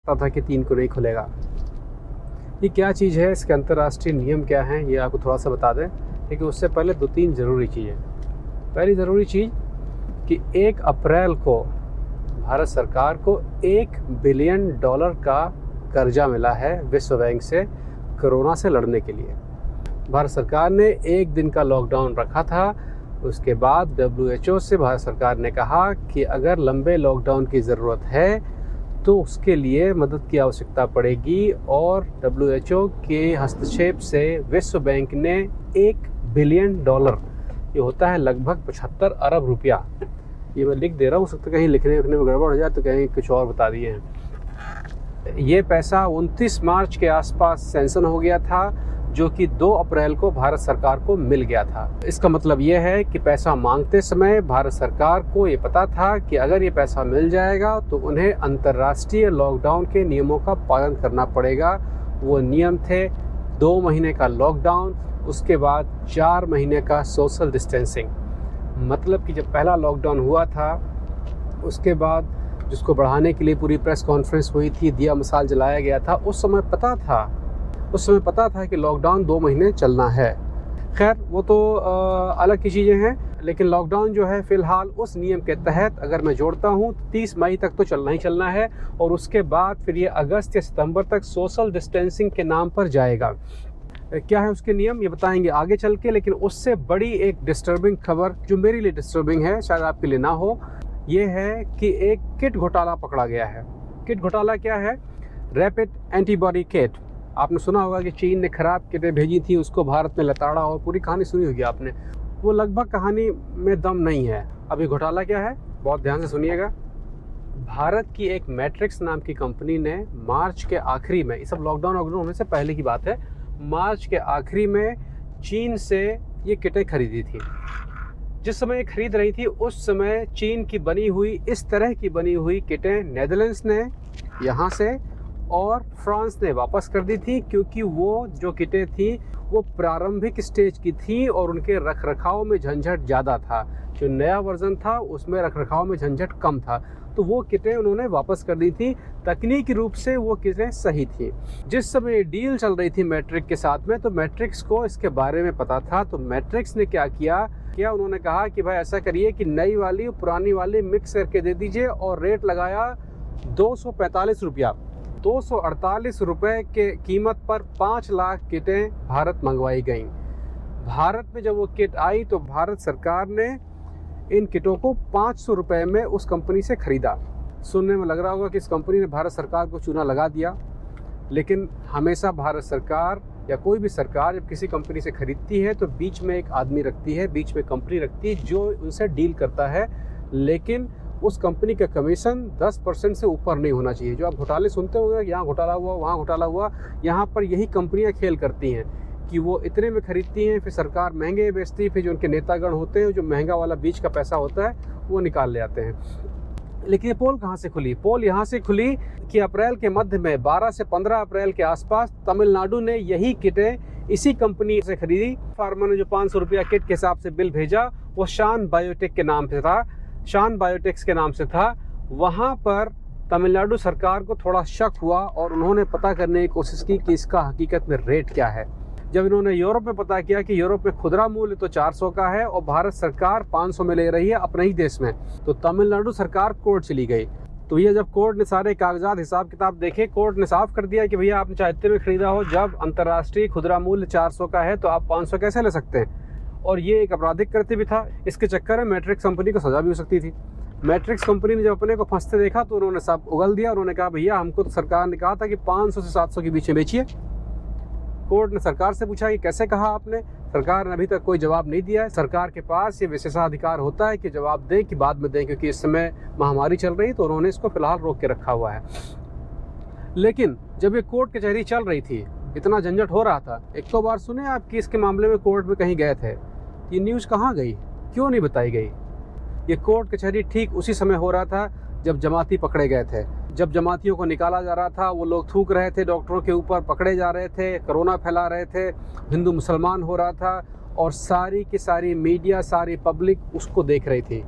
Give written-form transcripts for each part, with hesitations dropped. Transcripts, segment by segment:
पता था कि 3 को नहीं खुलेगा। ये क्या चीज़ है, इसके अंतर्राष्ट्रीय नियम क्या हैं, ये आपको थोड़ा सा बता दें। लेकिन उससे पहले 2-3 ज़रूरी चीज़ें। पहली ज़रूरी चीज़ कि 1 अप्रैल को भारत सरकार को $1 बिलियन का कर्जा मिला है विश्व बैंक से कोरोना से लड़ने के लिए। भारत सरकार ने 1 दिन का लॉकडाउन रखा था। उसके बाद WHO से भारत सरकार ने कहा कि अगर लंबे लॉकडाउन की ज़रूरत है तो उसके लिए मदद की आवश्यकता पड़ेगी, और WHO के हस्तक्षेप से विश्व बैंक ने $1 बिलियन, ये होता है लगभग 75 अरब रुपया, ये मैं लिख दे रहा हूँ, हो सकता है कहीं लिखने में गड़बड़ हो जाए तो कहीं कुछ और बता दिए हैं। ये पैसा 29 मार्च के आसपास सैंक्शन हो गया था, जो कि 2 अप्रैल को भारत सरकार को मिल गया था। इसका मतलब ये है कि पैसा मांगते समय भारत सरकार को ये पता था कि अगर ये पैसा मिल जाएगा तो उन्हें अंतर्राष्ट्रीय लॉकडाउन के नियमों का पालन करना पड़ेगा। वो नियम थे 2 महीने का लॉकडाउन, उसके बाद 4 महीने का सोशल डिस्टेंसिंग। मतलब कि जब पहला लॉकडाउन हुआ था उसके बाद जिसको बढ़ाने के लिए पूरी प्रेस कॉन्फ्रेंस हुई थी, दिया मिसाल जलाया गया था, उस समय पता था कि लॉकडाउन 2 महीने चलना है। खैर वो तो अलग की चीज़ें हैं, लेकिन लॉकडाउन जो है फ़िलहाल उस नियम के तहत अगर मैं जोड़ता हूँ 30 मई तक तो चलना ही चलना है, और उसके बाद फिर ये अगस्त या सितंबर तक सोशल डिस्टेंसिंग के नाम पर जाएगा। क्या है उसके नियम, ये बताएंगे आगे चल के। लेकिन उससे बड़ी एक डिस्टर्बिंग खबर जो मेरे लिए डिस्टर्बिंग है, शायद आपके लिए ना हो, ये है कि एक किट घोटाला पकड़ा गया है। किट घोटाला क्या है? Rapid antibody kit. आपने सुना होगा कि चीन ने ख़राब किटें भेजी थी, उसको भारत में लताड़ा, और पूरी कहानी सुनी होगी आपने। वो लगभग कहानी में दम नहीं है। अब ये घोटाला क्या है, बहुत ध्यान से सुनिएगा। भारत की एक मैट्रिक्स नाम की कंपनी ने मार्च के आखिरी में, ये सब लॉकडाउन होने से पहले की बात है, मार्च के आखिरी में चीन से ये किटें खरीदी थी। जिस समय ये खरीद रही थी उस समय चीन की बनी हुई, इस तरह की बनी हुई किटें नेदरलैंड्स ने यहाँ से और फ्रांस ने वापस कर दी थी, क्योंकि वो जो किटें थी वो प्रारंभिक स्टेज की थी और उनके रखरखाव में झंझट ज़्यादा था। जो नया वर्जन था उसमें रखरखाव में झंझट कम था, तो वो किटें उन्होंने वापस कर दी थी। तकनीकी रूप से वो किटें सही थी। जिस समय डील चल रही थी मैट्रिक्स के साथ में, तो मैट्रिक्स को इसके बारे में पता था। तो मैट्रिक्स ने क्या किया, उन्होंने कहा कि भाई ऐसा करिए कि नई वाली और पुरानी वाली मिक्स करके दे दीजिए, और रेट लगाया 245 रुपया। 248 रुपये के कीमत पर 5 लाख किटें भारत मंगवाई गईं। भारत में जब वो किट आई तो भारत सरकार ने इन किटों को 500 रुपये में उस कंपनी से ख़रीदा। सुनने में लग रहा होगा कि इस कंपनी ने भारत सरकार को चूना लगा दिया, लेकिन हमेशा भारत सरकार या कोई भी सरकार जब किसी कंपनी से ख़रीदती है तो बीच में एक आदमी रखती है, बीच में कंपनी रखती है जो उनसे डील करता है, लेकिन उस कंपनी का कमीशन 10% से ऊपर नहीं होना चाहिए। जो आप घोटाले सुनते होंगे, यहाँ घोटाला हुआ, वहाँ घोटाला हुआ, यहाँ पर यही कंपनियाँ खेल करती हैं कि वो इतने में खरीदती हैं, फिर सरकार महंगे बेचती है, फिर जो उनके नेतागण होते हैं, जो महंगा वाला बीच का पैसा होता है वो निकाल ले आते हैं। लेकिन ये पोल कहाँ से खुली? पोल यहाँ से खुली कि अप्रैल के मध्य में 12 से 15 अप्रैल के आसपास तमिलनाडु ने यही किटें इसी कंपनी से खरीदी। फार्मा ने जो 500 रुपया किट के हिसाब से बिल भेजा वो शान बायोटेक के नाम से था, शान बायोटेक्स के नाम से था। वहाँ पर तमिलनाडु सरकार को थोड़ा शक हुआ और उन्होंने पता करने की कोशिश की कि इसका हकीकत में रेट क्या है। जब इन्होंने यूरोप में पता किया कि यूरोप में खुदरा मूल्य तो 400 का है और भारत सरकार 500 में ले रही है अपने ही देश में, तो तमिलनाडु सरकार कोर्ट चली गई। तो ये जब कोर्ट ने सारे कागजात हिसाब किताब देखे, कोर्ट ने साफ कर दिया कि भैया आपने चाहे इतने में खरीदा हो, जब अंतर्राष्ट्रीय खुदरा मूल्य 400 का है तो आप 500 कैसे ले सकते हैं। और ये एक आपराधिक कृत्य भी था। इसके चक्कर में मैट्रिक्स कंपनी को सजा भी हो सकती थी। मैट्रिक्स कंपनी ने जब अपने को फंसते देखा तो उन्होंने सब उगल दिया। उन्होंने कहा भैया हमको तो सरकार ने कहा था कि 500 से 700 के बीच में बेचिए। कोर्ट ने सरकार से पूछा कि कैसे कहा आपने? सरकार ने अभी तक कोई जवाब नहीं दिया है। सरकार के पास ये विशेषाधिकार होता है कि जवाब दें कि बाद में दें, क्योंकि इस समय महामारी चल रही, तो उन्होंने इसको फिलहाल रोक के रखा हुआ है। लेकिन जब ये कोर्ट कचहरी चल रही थी, इतना झंझट हो रहा था, एक तो बार सुने आप कि इसके मामले में कोर्ट में कहीं गए थे, ये न्यूज़ कहाँ गई, क्यों नहीं बताई गई? ये कोर्ट कचहरी ठीक उसी समय हो रहा था जब जमाती पकड़े गए थे। जब जमातियों को निकाला जा रहा था, वो लोग थूक रहे थे डॉक्टरों के ऊपर, पकड़े जा रहे थे, कोरोना फैला रहे थे, हिंदू मुसलमान हो रहा था, और सारी की सारी मीडिया, सारी पब्लिक उसको देख रही थी,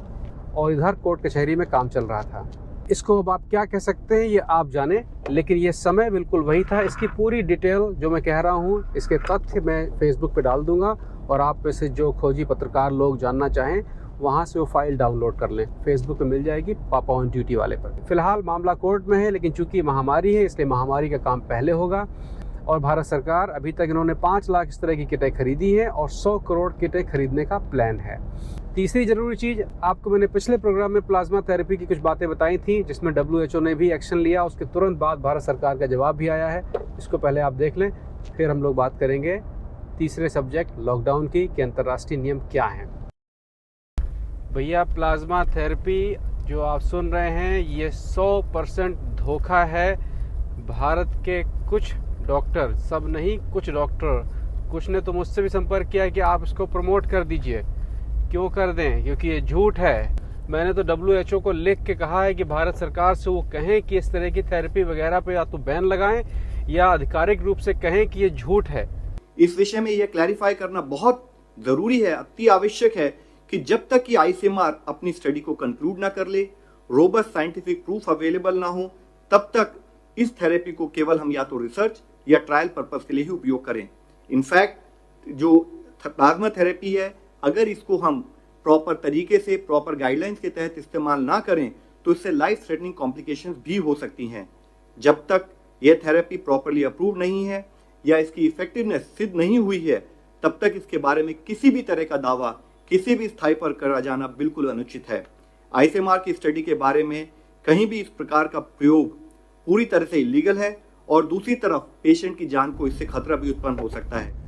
और इधर कोर्ट कचहरी में काम चल रहा था। इसको अब आप क्या कह सकते हैं ये आप जाने, लेकिन ये समय बिल्कुल वही था। इसकी पूरी डिटेल जो मैं कह रहा हूँ, इसके तथ्य मैं फेसबुक पे डाल दूंगा, और आप में से जो खोजी पत्रकार लोग जानना चाहें वहाँ से वो फाइल डाउनलोड कर लें। फेसबुक पे मिल जाएगी, पापा ऑन ड्यूटी वाले पर। फिलहाल मामला कोर्ट में है, लेकिन चूंकि महामारी है इसलिए महामारी का काम पहले होगा। और भारत सरकार अभी तक इन्होंने 5 लाख इस तरह की किटें खरीदी हैं और 100 करोड़ किटें खरीदने का प्लान है। तीसरी ज़रूरी चीज़, आपको मैंने पिछले प्रोग्राम में प्लाज्मा थेरेपी की कुछ बातें बताई थी, जिसमें WHO ने भी एक्शन लिया। उसके तुरंत बाद भारत सरकार का जवाब भी आया है। इसको पहले आप देख लें, फिर हम लोग बात करेंगे तीसरे सब्जेक्ट लॉकडाउन की, कि अंतर्राष्ट्रीय नियम क्या हैं। भैया, प्लाज्मा थेरेपी जो आप सुन रहे हैं ये 100% धोखा है। भारत के कुछ डॉक्टर, सब नहीं, कुछ डॉक्टर, कुछ ने तो मुझसे भी संपर्क किया कि आप इसको प्रमोट कर दीजिए। क्यों कर दें? क्योंकि ये झूठ है। मैंने तो WHO को लिख के कहा है कि भारत सरकार से वो कहें कि इस तरह की थेरेपी वगैरह पे या तो बैन लगाएं या आधिकारिक रूप से कहें कि ये झूठ है। इस विषय में यह क्लैरिफाई करना बहुत जरूरी है, अति आवश्यक है कि जब तक कि ICMR अपनी स्टडी को कंक्लूड ना कर ले, रोबस्ट साइंटिफिक प्रूफ अवेलेबल ना हो, तब तक इस थेरेपी को केवल हम या तो रिसर्च या ट्रायल पर्पस के लिए ही उपयोग करें। इनफैक्ट जो प्लाज्मा थेरेपी है, अगर इसको हम प्रॉपर तरीके से, प्रॉपर गाइडलाइंस के तहत इस्तेमाल ना करें तो इससे लाइफ थ्रेटनिंग कॉम्प्लिकेशंस भी हो सकती हैं। जब तक यह थेरेपी प्रॉपरली अप्रूव नहीं है या इसकी इफेक्टिवनेस सिद्ध नहीं हुई है, तब तक इसके बारे में किसी भी तरह का दावा किसी भी स्थाई पर करा जाना बिल्कुल अनुचित है। ICMR की स्टडी के बारे में कहीं भी इस प्रकार का प्रयोग पूरी तरह से इलीगल है, और दूसरी तरफ पेशेंट की जान को इससे खतरा भी उत्पन्न हो सकता है।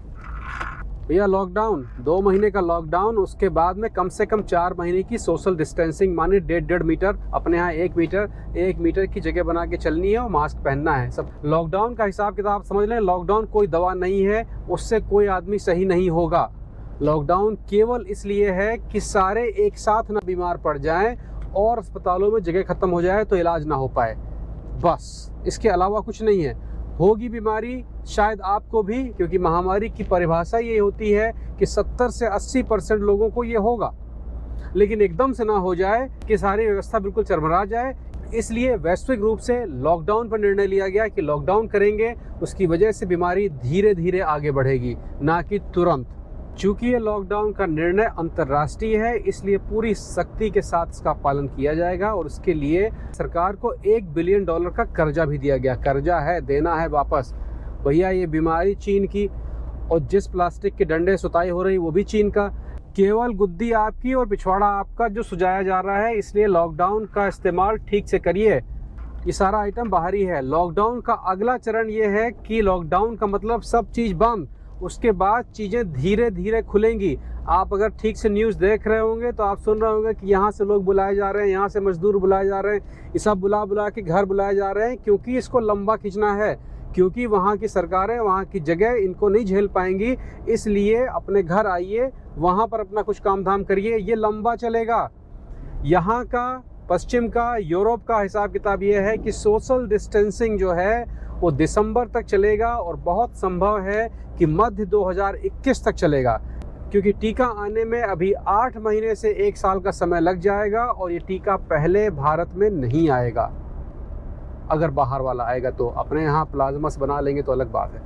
भैया, लॉकडाउन 2 महीने का लॉकडाउन, उसके बाद में कम से कम 4 महीने की सोशल डिस्टेंसिंग, माने 1.5 मीटर, अपने यहाँ 1 मीटर की जगह बना के चलनी है और मास्क पहनना है। सब लॉकडाउन का हिसाब किताब समझ लें। लॉकडाउन कोई दवा नहीं है, उससे कोई आदमी सही नहीं होगा। लॉकडाउन केवल इसलिए है कि सारे एक साथ ना बीमार पड़ जाएं और अस्पतालों में जगह खत्म हो जाए तो इलाज ना हो पाए, बस। इसके अलावा कुछ नहीं है। होगी बीमारी शायद आपको भी, क्योंकि महामारी की परिभाषा ये होती है कि 70 से 80% लोगों को ये होगा, लेकिन एकदम से ना हो जाए कि सारी व्यवस्था बिल्कुल चरमरा जाए। इसलिए वैश्विक रूप से लॉकडाउन पर निर्णय लिया गया कि लॉकडाउन करेंगे, उसकी वजह से बीमारी धीरे धीरे आगे बढ़ेगी, ना कि तुरंत। चूंकि ये लॉकडाउन का निर्णय अंतर्राष्ट्रीय है, इसलिए पूरी सख्ती के साथ इसका पालन किया जाएगा, और उसके लिए सरकार को $1 बिलियन का कर्जा भी दिया गया। कर्जा है, देना है वापस। भैया, ये बीमारी चीन की, और जिस प्लास्टिक के डंडे सुताई हो रही वो भी चीन का। केवल गुद्दी आपकी और पिछवाड़ा आपका जो सुझाया जा रहा है, इसलिए लॉकडाउन का इस्तेमाल ठीक से करिए। ये सारा आइटम बाहरी है। लॉकडाउन का अगला चरण ये है कि लॉकडाउन का मतलब सब चीज़ बंद, उसके बाद चीज़ें धीरे धीरे खुलेंगी। आप अगर ठीक से न्यूज़ देख रहे होंगे तो आप सुन रहे होंगे कि यहाँ से लोग बुलाए जा रहे हैं, यहाँ से मजदूर बुलाए जा रहे हैं, ये सब बुला के घर बुलाए जा रहे हैं, क्योंकि इसको लंबा खींचना है, क्योंकि वहाँ की सरकारें, वहाँ की जगह इनको नहीं झेल पाएंगी। इसलिए अपने घर आइए, वहाँ पर अपना कुछ काम धाम करिए, ये लंबा चलेगा। यहाँ का, पश्चिम का, यूरोप का हिसाब किताब ये है कि सोशल डिस्टेंसिंग जो है वो दिसंबर तक चलेगा, और बहुत संभव है कि मध्य 2021 तक चलेगा, क्योंकि टीका आने में अभी 8 महीने से 1 साल का समय लग जाएगा, और ये टीका पहले भारत में नहीं आएगा। अगर बाहर वाला आएगा तो अपने यहाँ प्लाज्मा बना लेंगे तो अलग बात है।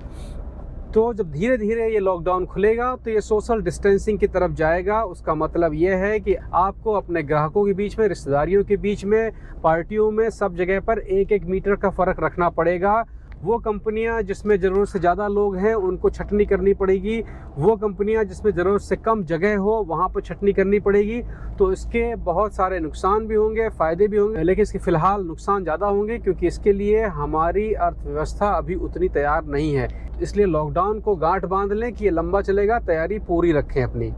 तो जब धीरे धीरे ये लॉकडाउन खुलेगा तो ये सोशल डिस्टेंसिंग की तरफ जाएगा। उसका मतलब ये है कि आपको अपने ग्राहकों के बीच में, रिश्तेदारियों के बीच में, पार्टियों में, सब जगह पर 1-1 मीटर का फ़र्क रखना पड़ेगा। वो कंपनियां जिसमें ज़रूरत से ज़्यादा लोग हैं उनको छटनी करनी पड़ेगी, वो कंपनियां जिसमें ज़रूरत से कम जगह हो वहाँ पर छटनी करनी पड़ेगी। तो इसके बहुत सारे नुकसान भी होंगे, फ़ायदे भी होंगे, लेकिन इसके फ़िलहाल नुकसान ज़्यादा होंगे, क्योंकि इसके लिए हमारी अर्थव्यवस्था अभी उतनी तैयार नहीं है। इसलिए लॉकडाउन को गांठ बांध लें कि ये लंबा चलेगा, तैयारी पूरी रखें अपनी।